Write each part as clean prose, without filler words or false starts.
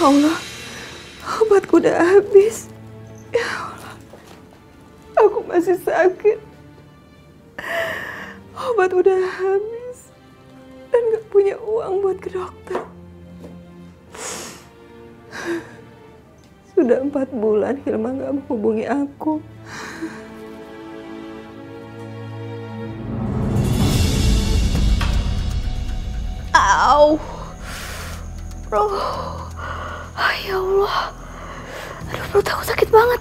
Allah, obatku udah habis. Ya Allah, aku masih sakit. Obat udah habis dan gak punya uang buat ke dokter. Sudah 4 bulan Hilma gak menghubungi aku. Au, bro, ya Allah, aduh perut aku sakit banget.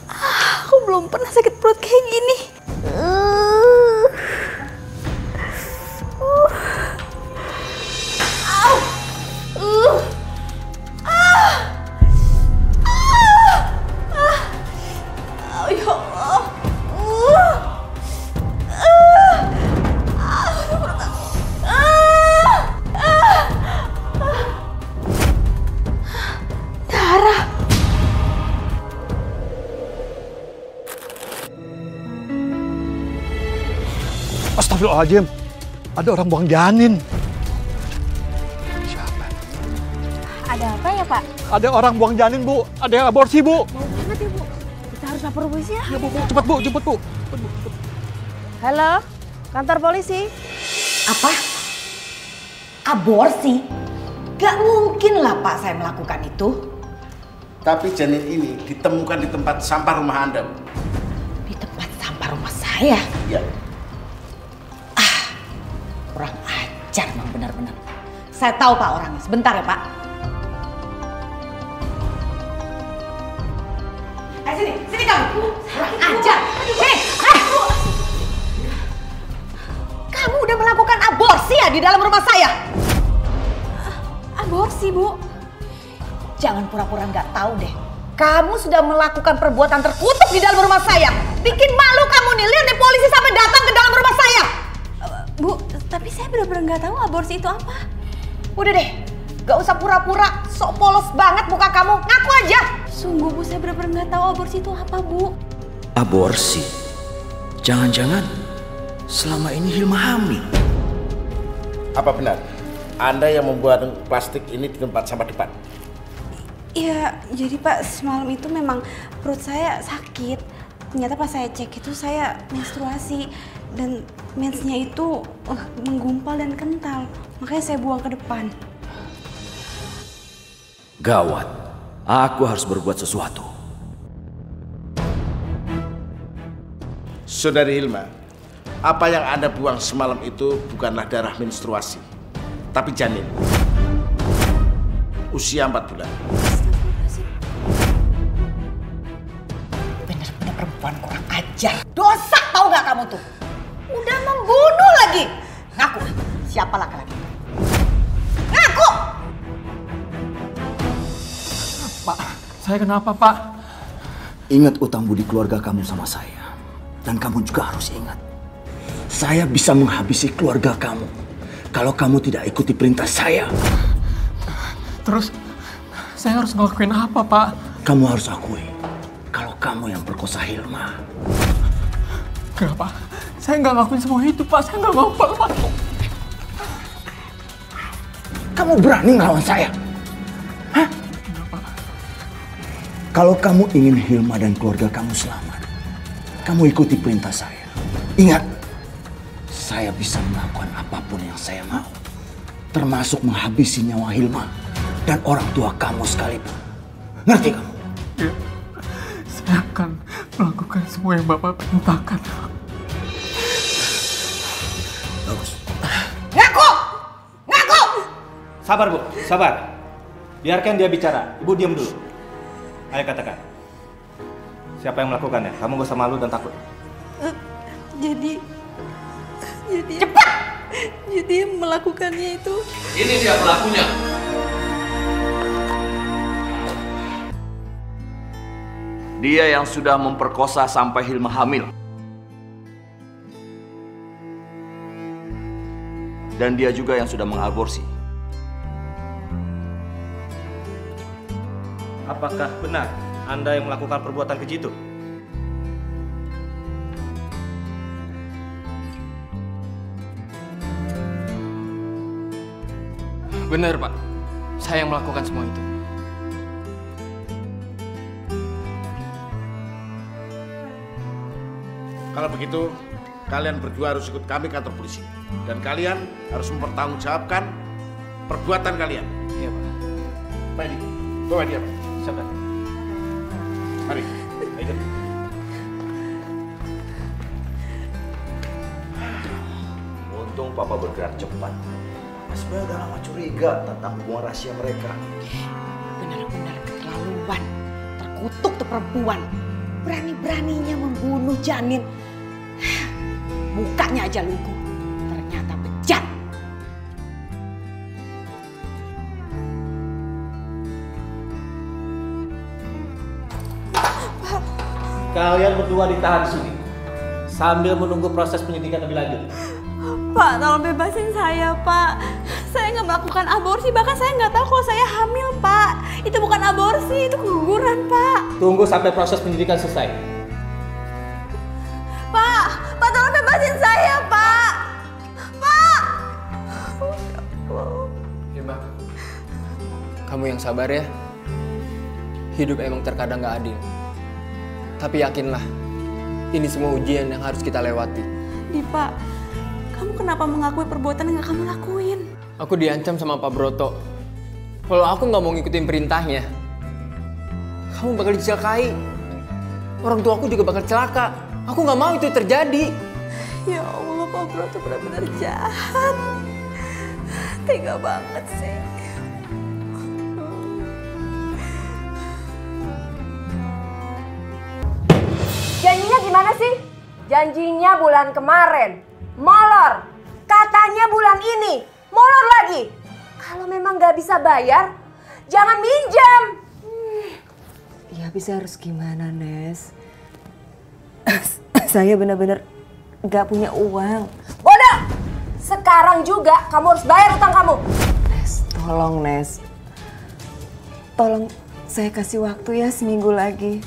Aku belum pernah sakit perut kayak gini. Astagfirullahaladzim, ada orang buang janin. Siapa? Ada apa ya, Pak? Ada orang buang janin, Bu. Ada yang aborsi, Bu. Mau banget ya, Bu. Kita harus lapor polisi ya. Ya, Bu. Cepat, Bu. Cepat, Bu. Halo, kantor polisi. Apa? Aborsi? Gak mungkin lah Pak saya melakukan itu. Tapi janin ini ditemukan di tempat sampah rumah Anda, Bu. Di tempat sampah rumah saya? Iya. Kurang ajar memang benar-benar. Saya tahu Pak orangnya. Sebentar ya Pak. Sini kamu. Kurang ajar. Sini. Kamu udah melakukan aborsi ya di dalam rumah saya? Aborsi, Bu? Jangan pura-pura nggak tahu deh. Kamu sudah melakukan perbuatan terkutuk di dalam rumah saya. Bikin malu kamu nih. Lihat nih polisi sampai datang ke dalam rumah saya. Bu, tapi saya benar-benar nggak tahu aborsi itu apa. Udah deh, gak usah pura-pura sok polos banget muka kamu. Ngaku aja. Sungguh, Bu, saya benar-benar nggak tahu aborsi itu apa, Bu. Aborsi? Jangan-jangan selama ini Hilma hamil. Apa benar Anda yang membuat plastik ini di tempat sampah depan? Iya, jadi Pak, semalam itu memang perut saya sakit. Ternyata pas saya cek itu saya menstruasi. Dan mensnya itu menggumpal dan kental. Makanya saya buang ke depan. Gawat, aku harus berbuat sesuatu. Saudari Hilma, apa yang Anda buang semalam itu bukanlah darah menstruasi, tapi janin. Usia 4 bulan. Bener-bener perempuan kurang ajar. Dosa tau gak kamu tuh? Udah membunuh lagi. Ngaku, siapa laki-laki? Ngaku! Pak, saya kenapa, Pak? Ingat utang budi keluarga kamu sama saya. Dan kamu juga harus ingat. Saya bisa menghabisi keluarga kamu kalau kamu tidak ikuti perintah saya. Terus, saya harus ngelakuin apa, Pak? Kamu harus akui kalau kamu yang perkosa Hilma. Kenapa? Saya nggak ngelakuin semua itu, Pak. Saya nggak mau, Pak. Kamu berani ngelawan saya? Hah? Kenapa? Kalau kamu ingin Hilma dan keluarga kamu selamat, kamu ikuti perintah saya. Ingat, saya bisa melakukan apapun yang saya mau. Termasuk menghabisi nyawa Hilma dan orang tua kamu sekalipun. Ngerti kamu? Ya, saya akan melakukan semua yang Bapak perintahkan. Bagus. Ngaku! Ngaku! Sabar, Bu. Sabar. Biarkan dia bicara. Ibu diam dulu. Ayo katakan. Siapa yang melakukannya? Kamu gak usah malu dan takut. Jadi Cepat! Jadi melakukannya itu. Ini dia pelakunya. Dia yang sudah memperkosa sampai Hilma hamil. Dan dia juga yang sudah mengaborsi. Apakah benar Anda yang melakukan perbuatan keji itu? Benar, Pak. Saya yang melakukan semua itu. Kalau begitu, kalian berdua harus ikut kami kantor polisi. Dan kalian harus mempertanggungjawabkan perbuatan kalian. Iya, Pak. Pak ini, bawa dia, Pak. Siapa? Mari, ikut. Untung Papa bergerak cepat. Mas Bay udah lama curiga tentang hubungan rahasia mereka. Benar-benar keterlaluan. Terkutuk tuh perempuan. Berani-beraninya membunuh janin. Mukanya aja lugu. Ternyata bejat. Kalian berdua ditahan di sini sambil menunggu proses penyidikan lebih lanjut. Pak, tolong bebasin saya, Pak. Saya nggak melakukan aborsi, bahkan saya nggak tahu kalau saya hamil, Pak. Itu bukan aborsi, itu keguguran, Pak. Tunggu sampai proses penyidikan selesai. Pak, tolong bebasin saya, Pak. Pak. Ya, Mbak. Kamu yang sabar ya. Hidup emang terkadang gak adil. Tapi yakinlah, ini semua ujian yang harus kita lewati. Pak, kamu kenapa mengakui perbuatan yang gak kamu lakuin? Aku diancam sama Pak Broto. Kalau aku nggak mau ngikutin perintahnya, kamu bakal dicelakai. Orang tua aku juga bakal celaka. Aku nggak mau itu terjadi. Ya Allah, Pak Broto benar-benar jahat. Tega banget sih. Janjinya gimana sih? Janjinya bulan kemarin. Molor. Katanya bulan ini. Molor lagi. Kalau memang nggak bisa bayar, jangan minjam. Ya bisa harus gimana, Nes? Saya benar-benar nggak punya uang. Bodoh! Sekarang juga kamu harus bayar utang kamu. Nes, tolong Nes. Tolong saya kasih waktu ya seminggu lagi.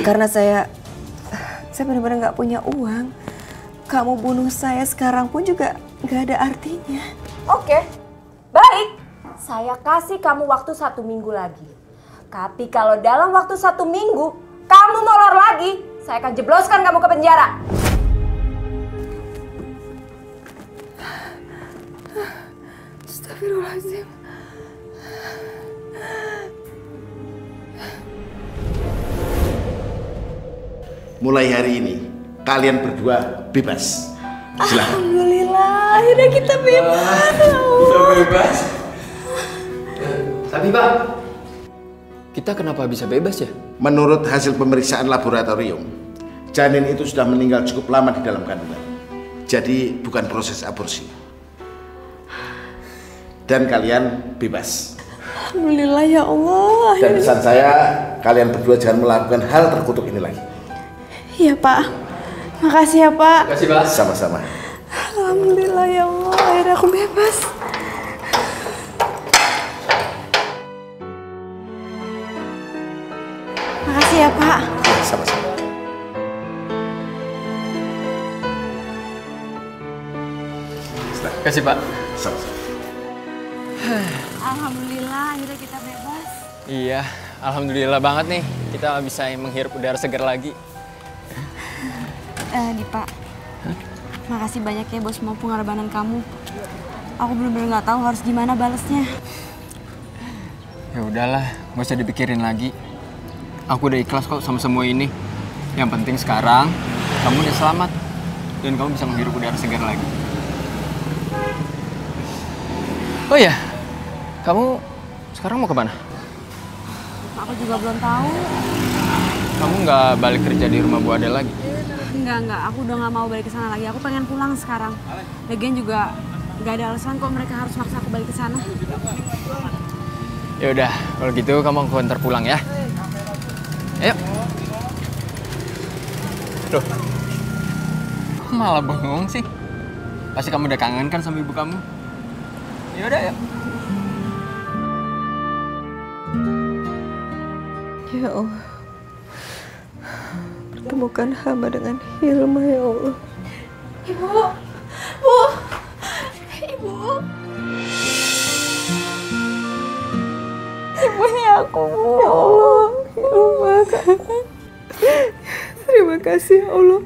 Karena saya benar-benar nggak punya uang. Kamu bunuh saya sekarang pun juga nggak ada artinya. Oke, baik. Saya kasih kamu waktu 1 minggu lagi. Tapi kalau dalam waktu 1 minggu kamu molor lagi, saya akan jebloskan kamu ke penjara. Astagfirullahaladzim. Mulai hari ini, kalian berdua bebas. Silakan. Alhamdulillah, akhirnya kita bebas. Kita bebas. Tapi Pak, kita kenapa bisa bebas ya? Menurut hasil pemeriksaan laboratorium, janin itu sudah meninggal cukup lama di dalam kandungan. Jadi bukan proses aborsi. Dan kalian bebas. Alhamdulillah ya Allah. Dan pesan saya, kalian berdua jangan melakukan hal terkutuk ini lagi. Iya Pak, makasih ya Pak. Makasih Pak. Sama-sama. Alhamdulillah ya Allah, akhirnya aku bebas. Makasih ya Pak. Sama-sama. Kasih Pak. Sama-sama. Alhamdulillah akhirnya kita bebas. Iya, alhamdulillah banget nih. Kita bisa menghirup udara segar lagi. Dipa, makasih banyak ya bos semua pengorbanan kamu. Aku bener-bener nggak tahu harus gimana balesnya. Ya udahlah, gak usah dipikirin lagi. Aku udah ikhlas kok sama semua ini. Yang penting sekarang kamu udah selamat dan kamu bisa menghirup udara segar lagi. Oh ya, kamu sekarang mau kemana? Aku juga belum tahu. Kamu nggak balik kerja di rumah Bu Adel lagi? Enggak. Aku udah nggak mau balik ke sana lagi. Aku pengen pulang sekarang. Lagian juga nggak ada alasan kok mereka harus maksa aku balik ke sana. Ya udah, kalau gitu kamu aku antar pulang ya. Ayo. Loh, kok malah bengong sih? Pasti kamu udah kangen kan sama ibu kamu? Ya udah ya. Ya Allah, pertemukan hamba dengan Hilma ya Allah. Ibu. Ibunya aku, Bu. Ya Allah, Hilma. kasih ya Allah.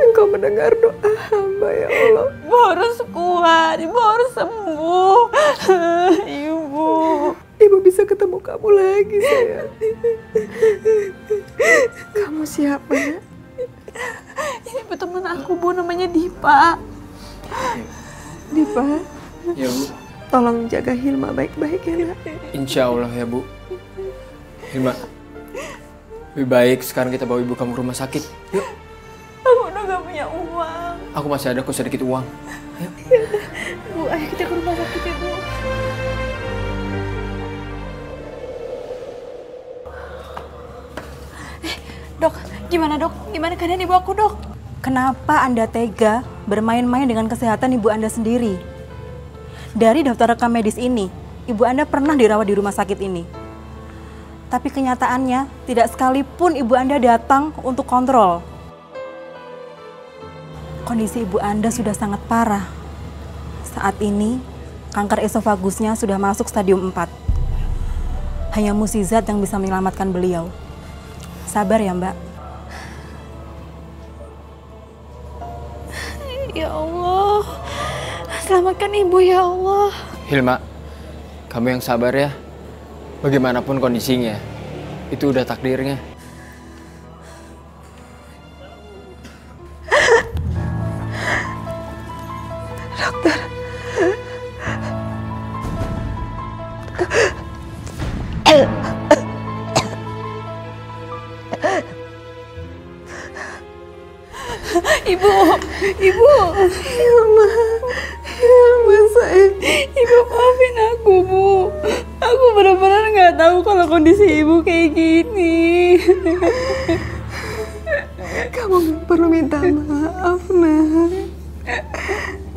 Engkau mendengar doa hamba ya Allah. Ibu harus kuat, ibu harus sembuh. Ibu. Ibu bisa ketemu kamu lagi sayang. Kamu siapa ya? Ini teman aku Bu, namanya Dipa. Dipa, Ya Bu. tolong jaga Hilma baik-baik ya nak. Insya Allah ya Bu. Hilma, lebih baik sekarang kita bawa ibu kamu ke rumah sakit. Yuk. Aku udah gak punya uang. Aku masih ada kok sedikit uang. Ayo. Bu, ayo kita ke rumah sakit ya Bu. Dok, gimana dok? Gimana keadaan ibu aku dok? Kenapa Anda tega bermain-main dengan kesehatan ibu Anda sendiri? Dari daftar rekam medis ini, ibu Anda pernah dirawat di rumah sakit ini. Tapi kenyataannya, tidak sekalipun ibu Anda datang untuk kontrol. Kondisi ibu Anda sudah sangat parah. Saat ini, kanker esofagusnya sudah masuk stadium 4. Hanya mukjizat yang bisa menyelamatkan beliau. Sabar ya Mbak. Ya Allah, selamatkan ibu ya Allah. Hilma, kamu yang sabar ya. Bagaimanapun kondisinya, itu udah takdirnya. Dokter. Ibu, ibu. Hilma, Hilma sayang. Ibu maafin aku Bu. Aku benar-benar nggak tahu kalau kondisi ibu kayak gini. Kamu perlu minta maaf nak.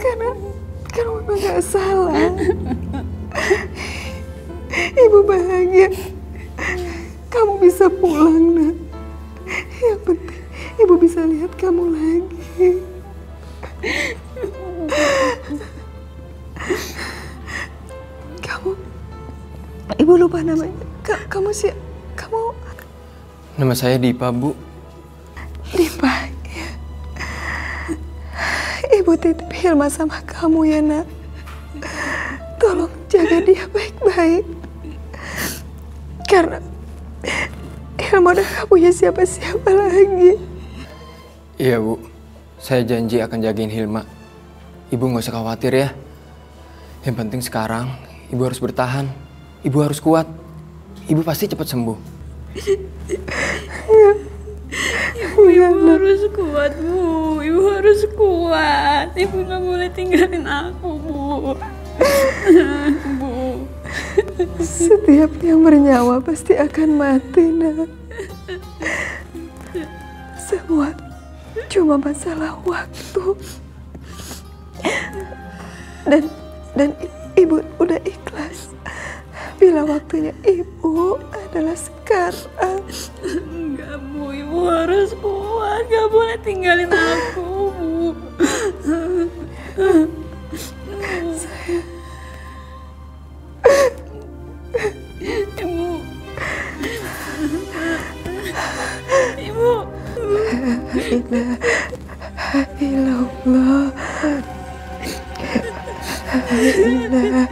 Karena kamu memang gak salah. Ibu bahagia kamu bisa pulang nak. Yang penting ibu bisa lihat kamu lagi. Ibu lupa namanya. Kamu sih, kamu... Nama saya Dipa, Bu. Dipa, ya. Ibu titip Hilma sama kamu ya nak. Tolong jaga dia baik-baik. Karena Hilma udah gak punya siapa-siapa lagi. Iya, Bu. Saya janji akan jagain Hilma. Ibu nggak usah khawatir ya. Yang penting sekarang, Ibu harus bertahan. Ibu harus kuat. Ibu pasti cepat sembuh. Ibu harus kuat, Bu. Ibu harus kuat. Ibu nggak boleh tinggalin aku, Bu. Bu. Setiap yang bernyawa pasti akan mati, nak. Semua cuma masalah waktu. Dan ibu udah ikhlas bila waktunya ibu adalah sekarang. Enggak, Bu. Ibu harus kuat. Gak boleh tinggalin aku, Bu. Sayang. Ibu. Ibu. La ilaha illallah. La ilaha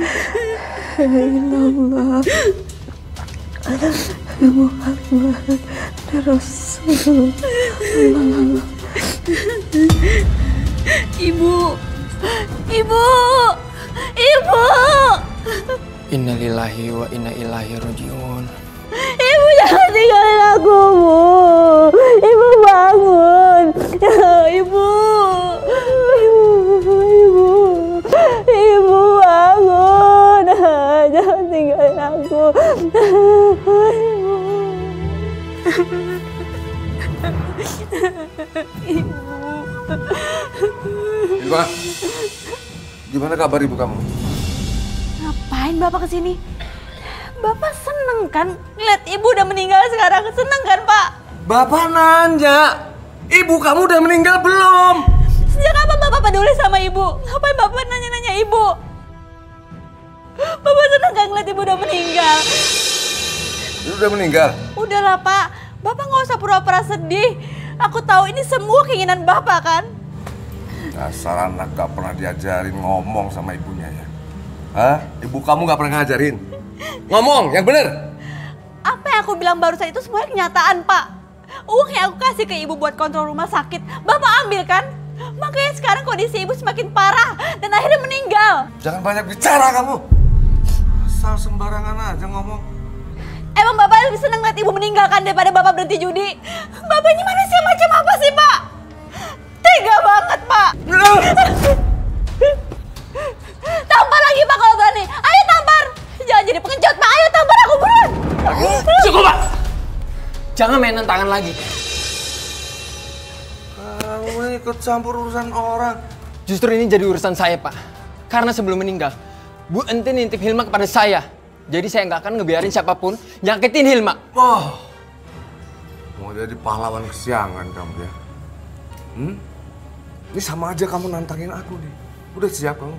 illallah. Muhammad Rasulullah. Ibu. Ibu. Ibu. Innalillahi wa inna ilaihi rajiun. Ibu jangan tinggalin aku, Bu. Ibu bangun. Ibu. Ibu bangun. Jangan tinggalin aku. Ibu. Hilma, gimana kabar ibu kamu? Ngapain Bapak kesini? Bapak seneng kan lihat ibu udah meninggal sekarang? Seneng kan Pak? Bapak nanya, ibu kamu udah meninggal belum? Sejak kapan Bapak peduli sama ibu? Ngapain Bapak nanya-nanya ibu? Bapak seneng kan ngeliat ibu udah meninggal? Ibu udah meninggal? Udahlah Pak, Bapak nggak usah pura-pura sedih. Aku tahu ini semua keinginan Bapak kan? Dasar anak gak pernah diajarin ngomong sama ibunya ya. Hah? Ibu kamu gak pernah ngajarin? Ngomong, yang bener! Apa yang aku bilang barusan itu semuanya kenyataan, Pak. Uang yang aku kasih ke ibu buat kontrol rumah sakit, Bapak ambil kan? Makanya sekarang kondisi ibu semakin parah dan akhirnya meninggal. Jangan banyak bicara kamu! Asal sembarangan aja ngomong. Emang Bapak lebih seneng lihat ibu meninggalkan daripada Bapak berhenti judi? Bapak ini manusia macam apa sih, Pak? Tega banget, Pak. Tampar lagi, Pak, kalau berani. Ayo tampar. Jangan jadi pengecut, Pak. Ayo tampar aku buruan. Cukup, Pak. Jangan mainan tangan lagi. Kamu ikut campur urusan orang. Justru ini jadi urusan saya, Pak. Karena sebelum meninggal, Bu Enti nitip Hilma kepada saya. Jadi saya nggak akan ngebiarin siapapun nyakitin Hilma. Oh, mau jadi pahlawan kesiangan kamu ya? Ini sama aja kamu nantangin aku nih. Udah siap kamu?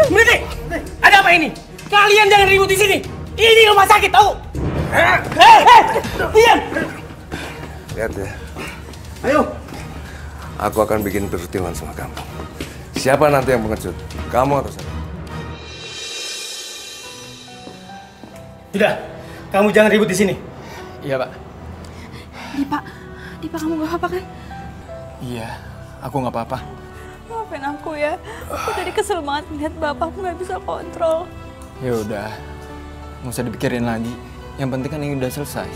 Berhenti! Ada apa ini? Kalian jangan ribut di sini. Ini rumah sakit, tahu? Diam! Lihat ya. Ayo. Aku akan bikin perhitungan sama kamu. Siapa nanti yang pengecut? Kamu atau saya? Sudah, kamu jangan ribut di sini. Iya, Pak. Dipa kamu gak apa-apa kan? Iya, aku nggak apa-apa. Maafin aku ya. Aku tadi kesel banget melihat Bapak nggak bisa kontrol. Ya udah, nggak usah dipikirin lagi. Yang penting kan ini udah selesai.